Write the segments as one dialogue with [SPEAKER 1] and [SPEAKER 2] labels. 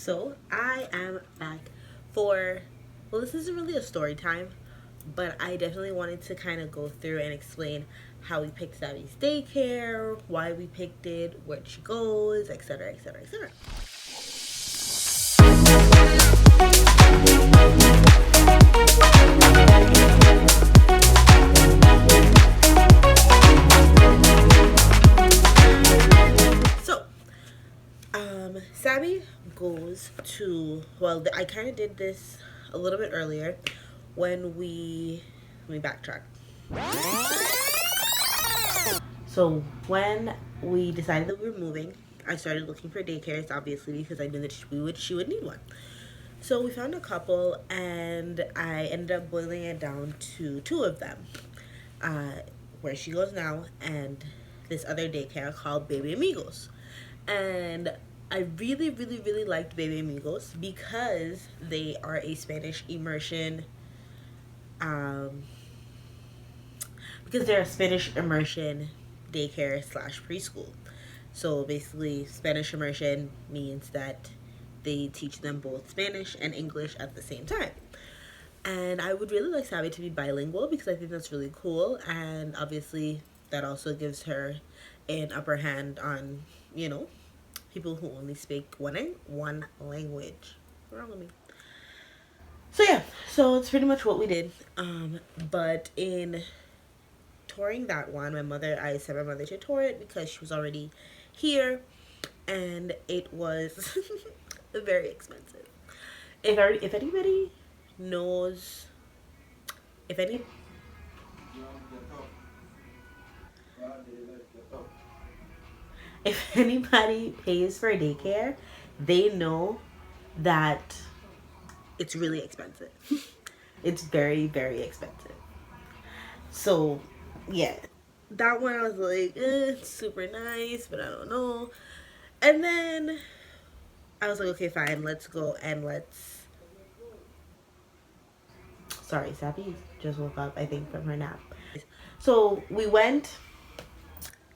[SPEAKER 1] So I am back for, well, this isn't really a story time, but I definitely wanted to kind of go through and explain how we picked Sabi's daycare, why we picked it, where she goes, etc., etc., etc. So, Sabi goes to, well, I kind of did this a little bit earlier when let me backtrack. So when we decided that we were moving, I started looking for daycares, obviously, because I knew that she would need one. So we found a couple, and I ended up boiling it down to two of them, uh, where she goes now, and this other daycare called Baby Amigos. And I really, really, really liked Baby Amigos because they are a Spanish immersion. Um, because they're a Spanish immersion daycare slash preschool. So basically, Spanish immersion means that they teach them both Spanish and English at the same time. And I would really like Sabi to be bilingual because I think that's really cool. And obviously, that also gives her an upper hand on, people who only speak one language. What's wrong with me? So yeah, so it's pretty much what we did. But in touring that one, I sent my mother to tour it because she was already here, and it was very expensive. If anybody knows, if any, if anybody pays for daycare, they know that it's really expensive. It's very, very expensive. So, yeah, that one I was like, it's super nice, but I don't know. And then I was like, okay, fine, let's go and let's. Sorry, Sabi just woke up, I think, from her nap. So we went,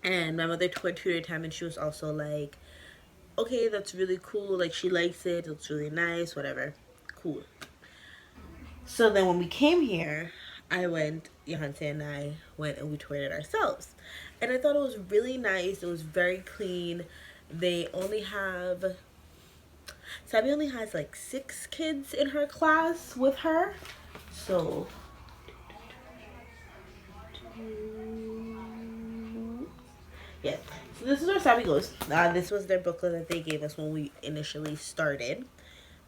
[SPEAKER 1] and my mother took Tutor Time, and she was also like, okay, that's really cool. Like, she likes it, it looks really nice, whatever. Cool. So then when we came here, Johanse and I went and we toured it ourselves. And I thought it was really nice. It was very clean. They only have, Sabi only has like 6 kids in her class with her. So, yeah. So this is where Sabi goes. This was their booklet that they gave us when we initially started.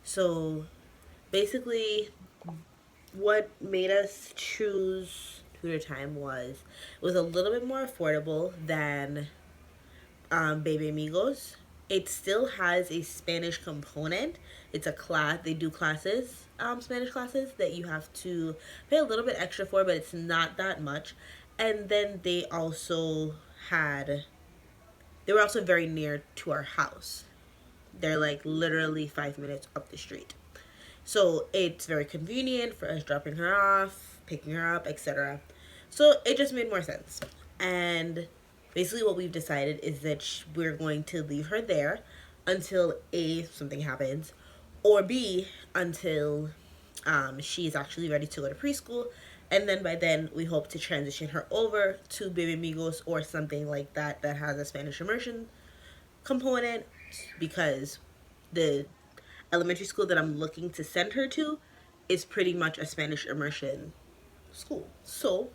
[SPEAKER 1] So, basically, what made us choose Tutor Time was it was a little bit more affordable than Baby Amigos. It still has a Spanish component. It's a class. They do classes, Spanish classes that you have to pay a little bit extra for, but it's not that much. And then they were also very near to our house. They're like literally 5 minutes up the street. So it's very convenient for us dropping her off, picking her up, etc. So it just made more sense. And basically what we've decided is that we're going to leave her there until A, something happens, or B, until she's actually ready to go to preschool. And then by then, we hope to transition her over to Baby Amigos or something like that that has a Spanish immersion component, because the elementary school that I'm looking to send her to is pretty much a Spanish immersion school. So,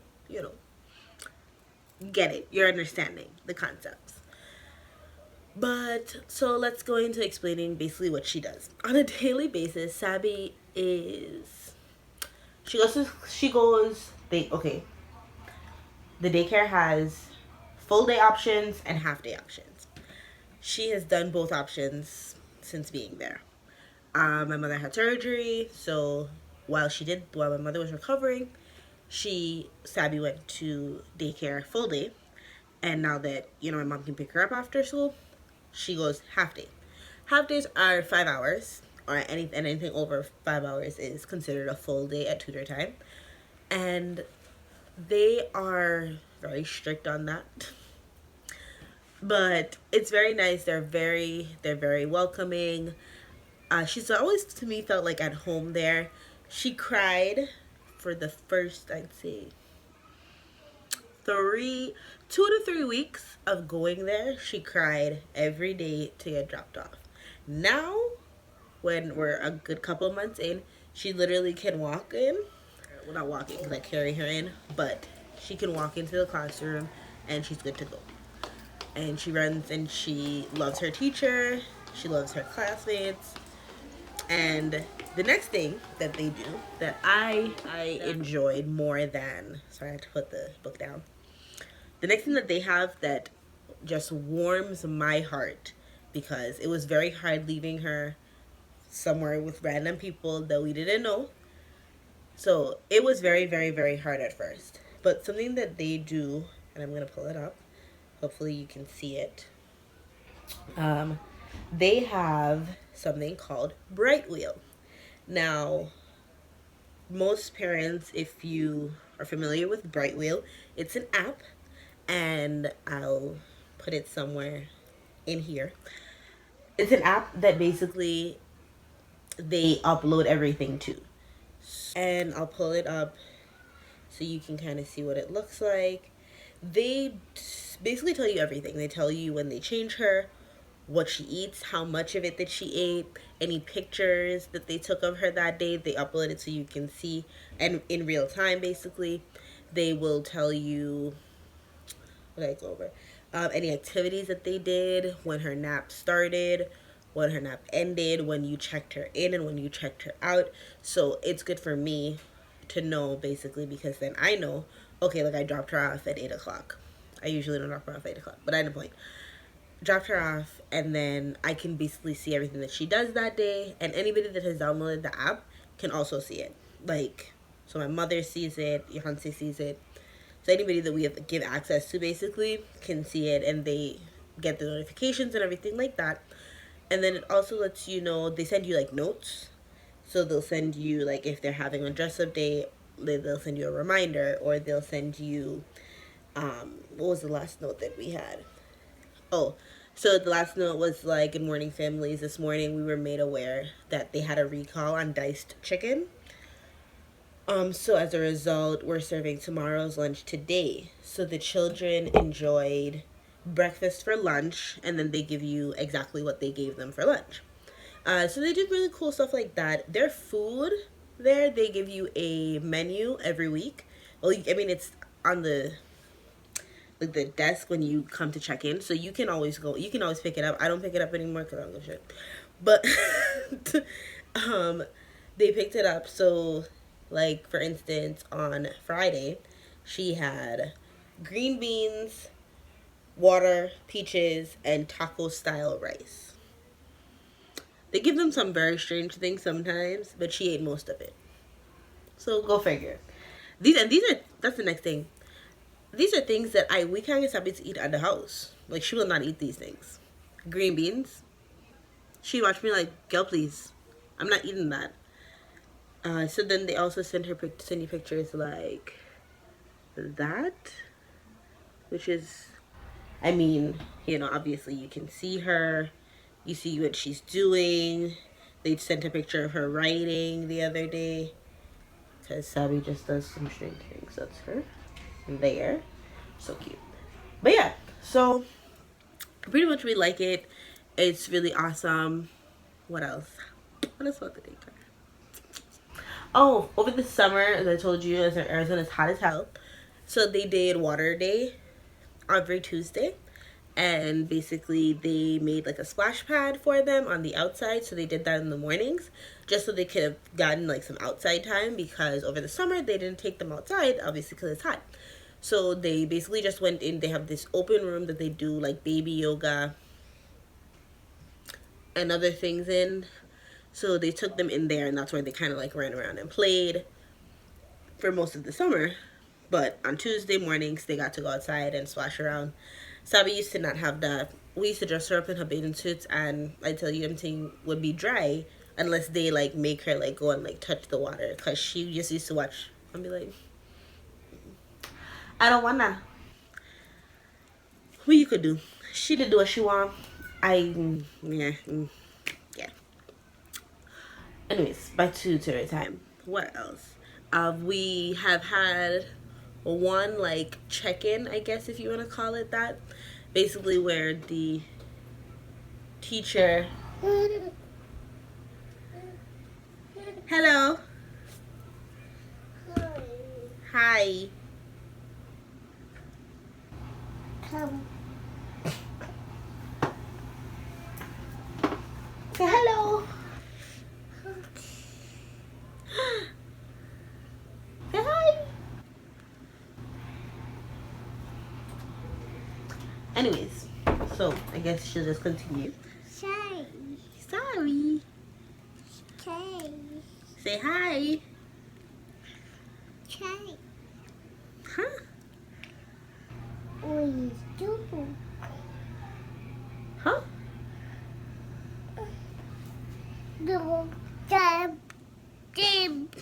[SPEAKER 1] get it. You're understanding the concepts. But so let's go into explaining basically what she does. On a daily basis, Sabi is okay. The daycare has full day options and half day options. She has done both options since being there. My mother had surgery, so while my mother was recovering, Sabi went to daycare full day, and now that my mom can pick her up after school, she goes half day. Half days are 5 hours, or anything over 5 hours is considered a full day at Tutor Time, and they are very strict on that. But it's very nice. They're very welcoming. She's always to me felt like at home there. She cried for the first, I'd say, 2 to 3 weeks of going there. She cried every day to get dropped off. Now, when we're a good couple of months in, she literally can walk in. Well, not walking because I carry her in, but she can walk into the classroom and she's good to go. And she runs and she loves her teacher. She loves her classmates. And the next thing that they do that I enjoyed more than, sorry, I had to put the book down. The next thing that they have that just warms my heart, because it was very hard leaving her somewhere with random people that we didn't know. So it was very, very, very hard at first. But something that they do, and I'm going to pull it up. Hopefully you can see it. They have something called Brightwheel. Now, most parents, if you are familiar with Brightwheel, it's an app, and I'll put it somewhere in here. It's an app that basically they upload everything to. And I'll pull it up so you can kind of see what it looks like. They basically tell you everything. They tell you when they change her, what she eats, how much of it that she ate, any pictures that they took of her that day. They upload it so you can see, and in real time, basically, they will tell you what I go over. Any activities that they did, when her nap started, when her nap ended, when you checked her in and when you checked her out. So it's good for me to know, basically, because then I know, okay, like I dropped her off at 8 o'clock. I usually don't drop her off at 8 o'clock, but I had a point. Dropped her off, and then I can basically see everything that she does that day, and anybody that has downloaded the app can also see it. Like, so my mother sees it, Johanse sees it. So anybody that we have give access to basically can see it, and they get the notifications and everything like that. And then it also lets you know, they send you like notes. So they'll send you, like, if they're having a dress up day, they'll send you a reminder, or they'll send you, what was the last note that we had? Oh, so the last note was like, good morning families. This morning we were made aware that they had a recall on diced chicken. So as a result, we're serving tomorrow's lunch today. So the children enjoyed breakfast for lunch, and then they give you exactly what they gave them for lunch. So they did really cool stuff like that. Their food there, they give you a menu every week. Well, I mean, it's on the like the desk when you come to check in, so you can always go. You can always pick it up. I don't pick it up anymore because I don't give a shit. But they picked it up. So, like for instance, on Friday, she had green beans, water, peaches, and taco style rice. They give them some very strange things sometimes, but she ate most of it. So go figure. These are that's the next thing. These are things that we can't get Sabi to eat at the house. Like, she will not eat these things. Green beans. She watched me like, girl, please. I'm not eating that. So then they also send you pictures like that, which is, I mean, obviously you can see her. You see what she's doing. They sent a picture of her writing the other day, because Sabi just does some strange things. That's her. There. So cute. But yeah, so pretty much we like it. It's really awesome. What else? What else about the daycare? Oh, over the summer, as I told you, as Arizona is hot as hell. So they did water day every Tuesday. And basically they made like a splash pad for them on the outside. So they did that in the mornings, just so they could have gotten like some outside time, because over the summer they didn't take them outside, obviously, because it's hot. So they basically just went in. They have this open room that they do like baby yoga and other things in. So they took them in there, and that's where they kind of like ran around and played for most of the summer. But on Tuesday mornings, they got to go outside and splash around. Sabi used to not have that. We used to dress her up in her bathing suits, and I tell you, everything would be dry unless they like make her like go and like touch the water, because she just used to watch and be like, I don't wanna. What you could do? She did do what she want. Yeah. Anyways, back to Tutor Time. What else? We have had one like check-in, I guess if you want to call it that. Basically where the teacher... Hello. Hi.
[SPEAKER 2] Come.
[SPEAKER 1] Say hello. Say hi. Anyways, so I guess she'll just continue.
[SPEAKER 2] Say.
[SPEAKER 1] Sorry.
[SPEAKER 2] Say.
[SPEAKER 1] Say hi.
[SPEAKER 2] Say.
[SPEAKER 1] Huh?
[SPEAKER 2] We do.
[SPEAKER 1] Huh?
[SPEAKER 2] Do. Jab. Jab.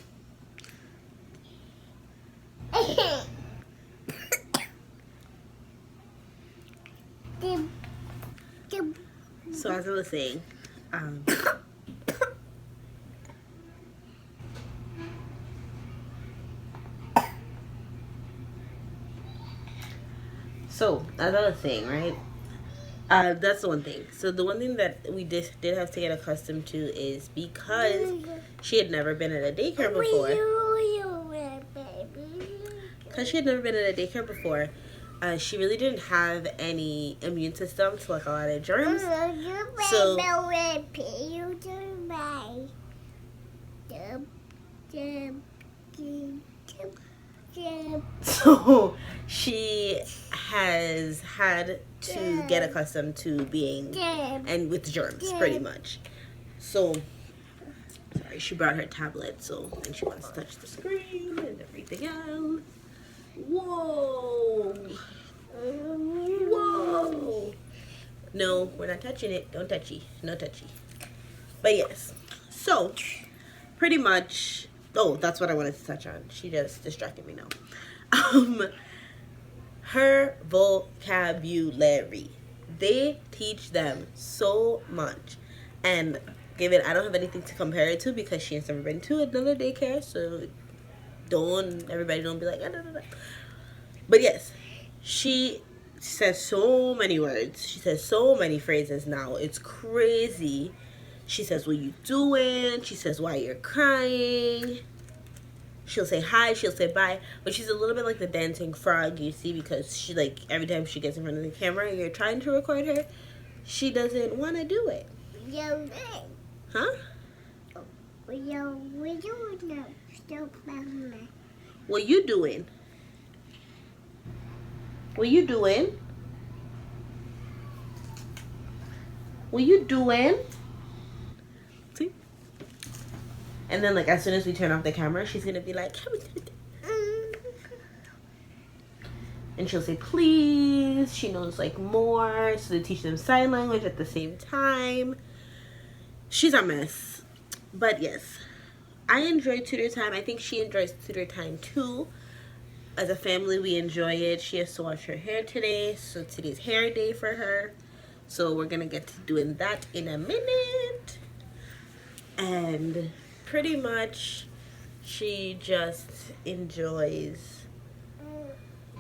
[SPEAKER 2] Jab. Jab.
[SPEAKER 1] So as I was saying, right? That's the one thing. So the one thing that we did have to get accustomed to is because she had never been at a daycare before. Because she had never been at a daycare before, she really didn't have any immune system to like a lot of germs. So so she has had to get accustomed to being and with germs pretty much. So sorry, she brought her tablet, so and she wants to touch the screen and everything else. Whoa. Whoa. No, we're not touching it. Don't touchy. No touchy. But yes. So pretty much, oh, that's what I wanted to touch on. She just distracted me now. Her vocabulary. They teach them so much. And given I don't have anything to compare it to because she has never been to another daycare, so everybody don't be like, ah, nah, nah, nah. But yes, she says so many words. She says so many phrases now. It's crazy. She says, what you doing? She says, why you're crying? She'll say hi, she'll say bye. But she's a little bit like the dancing frog, you see, because she, like, every time she gets in front of the camera and you're trying to record her, she doesn't want to do it. Huh? What you doing? What you doing? What you doing? See? And then, like, as soon as we turn off the camera, she's gonna be like, and she'll say please. She knows like more, so they teach them sign language at the same time. She's a mess. But yes, I enjoy Tutor Time. I think she enjoys Tutor Time too. As a family, we enjoy it. She has to wash her hair today, so today's hair day for her. So we're gonna get to doing that in a minute. And pretty much she just enjoys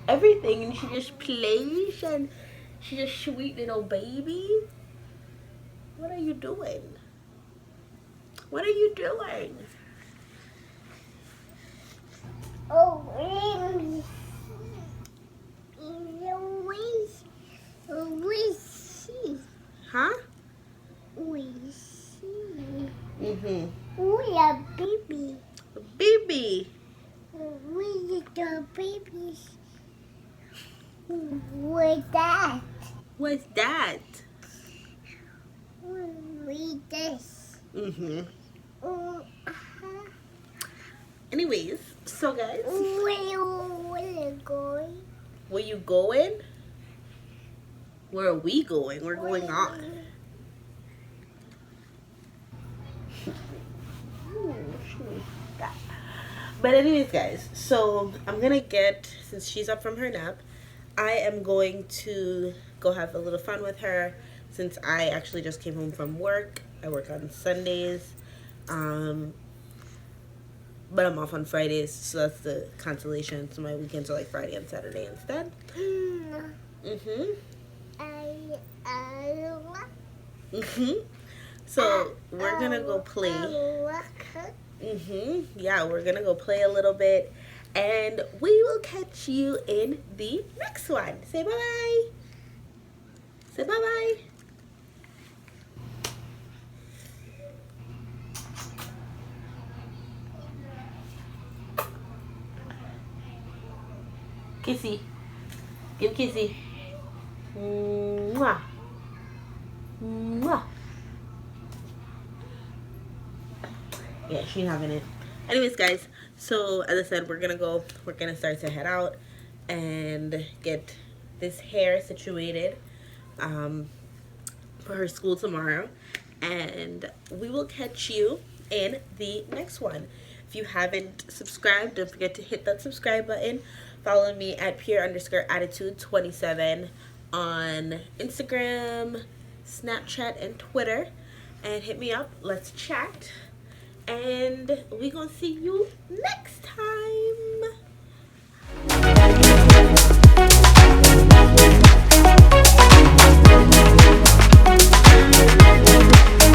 [SPEAKER 1] everything, and she just plays, and she's a sweet little baby. What are you doing? What are you doing? Huh? Mm-hmm.
[SPEAKER 2] We are baby.
[SPEAKER 1] Baby.
[SPEAKER 2] We the babies. What's that?
[SPEAKER 1] What's that?
[SPEAKER 2] We this.
[SPEAKER 1] Mm-hmm. Anyways, so guys.
[SPEAKER 2] Where you going?
[SPEAKER 1] Where you going? Where are we going? We're going on. But anyways, guys, so I'm gonna since she's up from her nap, I am going to go have a little fun with her since I actually just came home from work. I work on Sundays. But I'm off on Fridays, so that's the consolation. So my weekends are like Friday and Saturday instead. So we're gonna go play. Yeah, we're gonna go play a little bit, and we will catch you in the next one. Say bye bye. Say bye bye. Kissy. Give kissy. Mwah. Mwah. Yeah, she ain't having it. Anyways, guys, so as I said, we're gonna start to head out and get this hair situated for her school tomorrow, and we will catch you in the next one. If you haven't subscribed, don't forget to hit that subscribe button. Follow me at pure_attitude27 on Instagram, Snapchat, and Twitter, and hit me up. Let's chat. And we gonna see you next time.